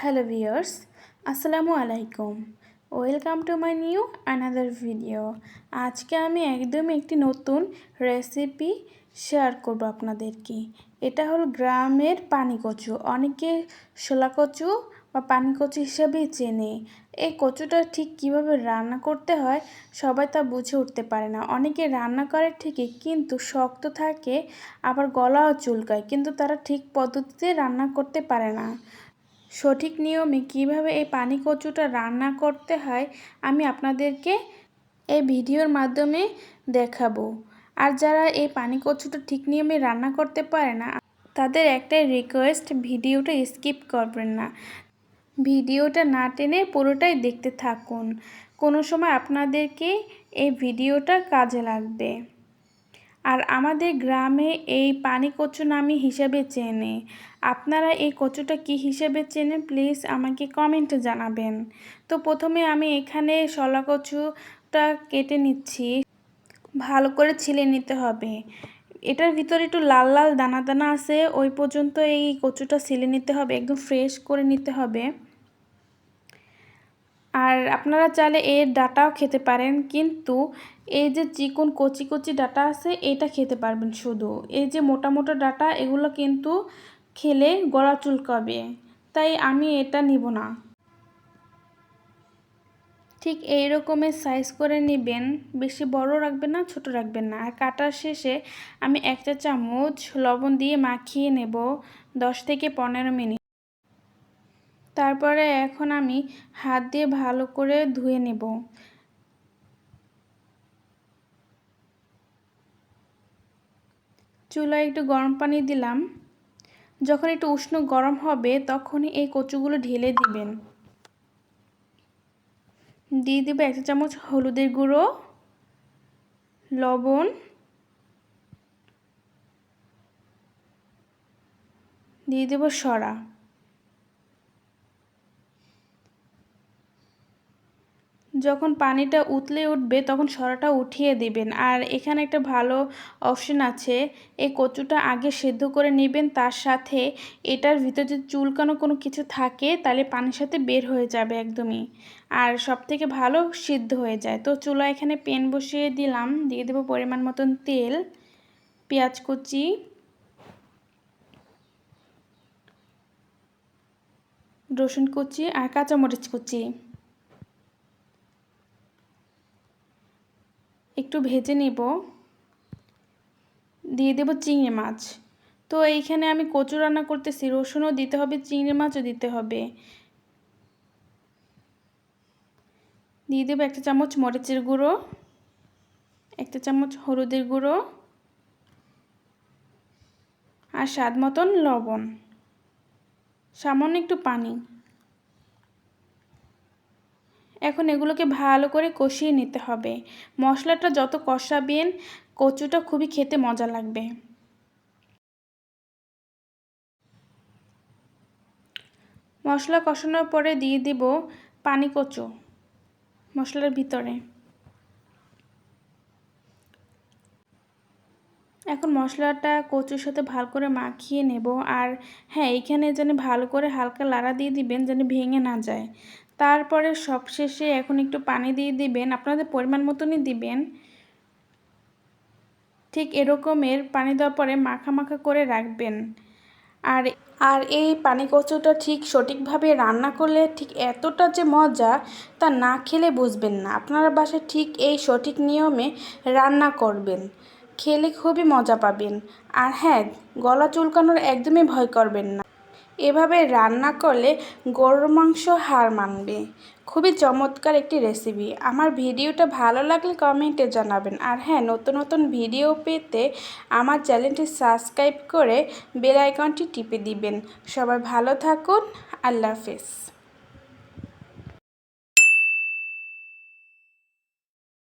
Hello viewers, আসসালামু আলাইকুম। Welcome to my new another video. আজকে আমি একদমই একটি নতুন রেসিপি শেয়ার করব আপনাদেরকে। এটা হলো গ্রামের পানি কচু। অনেকে শোলা কচু বা পানি কচু হিসেবেই চেনে। এই কচুটা ঠিক কিভাবে রান্না করতে হয় সবাই তা বুঝে উঠতে পারে না। অনেকে রান্না করে ঠিকই, কিন্তু শক্ত থাকে, আবার গলাও চুলকায়, কিন্তু তারা ঠিক পদ্ধতিতে রান্না করতে পারে না। সঠিক নিয়মে কিভাবে এই পানি কচুটা রান্না করতে হয় আমি আপনাদেরকে এই ভিডিওর মাধ্যমে দেখাবো। আর যারা এই পানি কচুটা ঠিক নিয়মে রান্না করতে পারে না, তাদের একটাই রিকোয়েস্ট, ভিডিওটা স্কিপ করবেন না। ভিডিওটা না টেনে পুরোটাই দেখতে থাকুন। কোনো সময় আপনাদেরকে এই ভিডিওটা কাজে লাগবে। আর আমাদের গ্রামে এই পানি কচু নামে হিসেবে চেনে। আপনারা এই কচুটা কি হিসেবে চেনেন প্লিজ আমাকে কমেন্টে জানাবেন। তো প্রথমে আমি এখানে শলা কচুটা কেটে নিচ্ছি। ভালো করে ছিলে নিতে হবে। এটার ভিতরে একটু লাল লাল দানা দানা আছে, ওই পর্যন্ত এই কচুটা ছিলে নিতে হবে, একদম ফ্রেশ করে নিতে হবে। আর আপনারা চাইলে এর ডাঁটাও খেতে পারেন, কিন্তু এই যে চিকন কচি কচি ডাঁটা আছে এটা খেতে পারবেন শুধু। এই যে মোটা মোটা ডাঁটা এগুলো কিন্তু খেলে গলা চুলকাবে, তাই আমি এটা নিব না। ঠিক এই রকমের সাইজ করে নেবেন, বেশি বড় রাখবেন না, ছোট রাখবেন না। আর কাটার শেষে আমি 1 চা চামচ লবণ দিয়ে মাখিয়ে নেব 10 থেকে 15 মিনিট। তারপরে এখন আমি হাত দিয়ে ভালো করে ধুয়ে নেব। চুলায় একটু গরম পানি দিলাম। যখন একটু উষ্ণ গরম হবে তখনই এই কচুগুলো ঢেলে দিবেন। দিয়ে দেব 1 চা চামচ হলুদের গুঁড়ো, লবণ, দিয়ে দেব সরা। যখন পানিটা উতলে উঠবে তখন সরাটা উঠিয়ে দিবেন। আর এখানে একটা ভালো অপশন আছে, এই কচুটা আগে সেদ্ধ করে নেবেন, তার সাথে এটার ভিতরে যদি চুলকানো কোনো কিছু থাকে তাহলে পানির সাথে বের হয়ে যাবে একদমই, আর সবথেকে ভালো সিদ্ধ হয়ে যায়। তো চুলা এখানে প্যান বসিয়ে দিলাম, দিয়ে দেব পরিমাণ মতন তেল, পেঁয়াজ কুচি, রসুন কুচি আর কাঁচামরিচ কুচি একটু ভেজে নেব। দিয়ে দেব চিংড়ি মাছ। তো এইখানে আমি কচু রান্না করতেছি, রসুনও দিতে হবে, চিংড়ি মাছও দিতে হবে। দিয়ে দেব 1 চা চামচ মরিচের গুঁড়ো, 1 চা চামচ হলুদের গুঁড়ো আর স্বাদ মতন লবণ, সামান্য একটু পানি। এখন এগুলোকে ভালো করে কষিয়ে নিতে হবে। মশলাটা যত কষাবেন কচুটা খুবই খেতে মজা লাগবে। মশলা কষানোর পরে দিয়ে দিব পানি কচু মশলার ভিতরে। এখন মশলাটা কচুর সাথে ভালো করে মাখিয়ে নেব। আর হ্যাঁ, এইখানে যেন ভালো করে হালকা লাড়া দিয়ে দিবেন যেন ভেঙে না যায়। তারপরে সবশেষে এখন একটু পানি দিয়ে দিবেন, আপনাদের পরিমাণ মতনই দিবেন। ঠিক এরকমের পানি দেওয়ার পরে মাখা মাখা করে রাখবেন। আর আর এই পানি কচুটা ঠিক সঠিকভাবে রান্না করলে ঠিক এতটা যে মজা তা না খেলে বুঝবেন না। আপনারা বাসায় ঠিক এই সঠিক নিয়মে রান্না করবেন, খেলে খুবই মজা পাবেন। আর হ্যাঁ, গলা চুলকানোর একদমই ভয় করবেন না। এভাবে রান্না করলে গরুর মাংস হার মানবে। খুবই চমৎকার একটি রেসিপি। আমার ভিডিওটা ভালো লাগলে কমেন্টে জানাবেন। আর হ্যাঁ, নতুন নতুন ভিডিও পেতে আমার চ্যানেলটি সাবস্ক্রাইব করে বেল আইকনটি টিপে দিবেন। সবাই ভালো থাকুন। আল্লাহ হাফেজ।